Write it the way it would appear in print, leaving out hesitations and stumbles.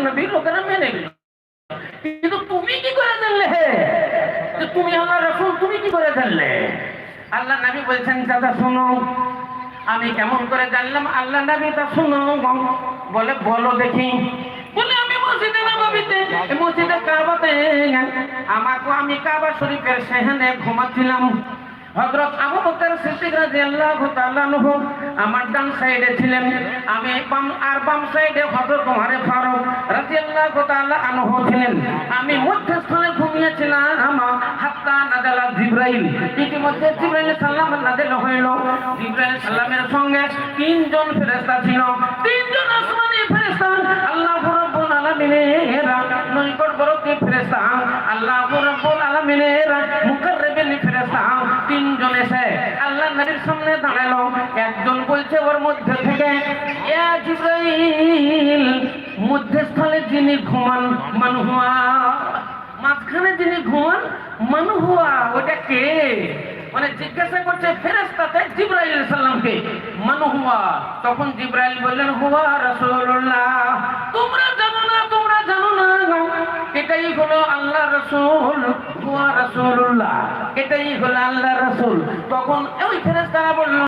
নবী লোকেরা মেনে নিল, কিন্তু তুমি কি করে জানলে যে তুমি আল্লাহ রাসূল? তুমি কি করে জানলে? আল্লাহ নবী বলছেন, দাদা শোনো, আমি কেমন করে জানলাম আল্লাহ নবী? তা শোনো। বলে বলো দেখি। বলে আমি মসজিদে নববীতে, মসজিদে কাবাতে, আমি কাবা শরীফের সেখানে ঘুমাচ্ছিলাম। হযরত আবু বকর সিদ্দিক রাদিয়াল্লাহু তাআলা আনহু আমার ডান সাইডে ছিলেন, আমি বাম সাইডে হযরত ওমর ফারুক রাদিয়াল্লাহু তাআলা আনহু ছিলেন। আমি মধ্যস্থলে ঘুমিয়েছিলাম। হাত্তা নাযালা জিবরাইল, ইতিমধ্যে জিবরাইল সালাম নাযিল হইল। জিবরাইল সালামের সঙ্গে তিনজন ফেরেশতা ছিল, তিনজন আসমানী ফেরেশতা, আল্লাহ রাব্বুল আলামিনের নৈকটবর্তী ফেরেশতা, আল্লাহ রাব্বুল আলামিনের মুকাররাবিন ফেরেশতা। তিনজন এসে আল্লাহ নবীর সামনে দাঁড়ালো। একজন বলছে ওর মধ্যে থেকে, ইয়া জিবরাইল, মধ্যস্থলে যিনি ঘুমান মানহুয়া, মাঝখানে যিনি ঘুমান মানহুয়া, ওটা কে? মানে জিজ্ঞাসা করছে ফেরেশতাতে জিবরাইল আলাইহিস সালামকে, মানহুয়া। তখন জিবরাইল বললেন, হুয়া রাসূলুল্লাহ। তোমরা জানো না, তোমরা জানো না, এটাই হলো আল্লাহ রাসূল, হুয়া রাসূলুল্লাহ, এটাই হলো আল্লাহ রাসূল। তখন ওই ফেরেশতারা বলল,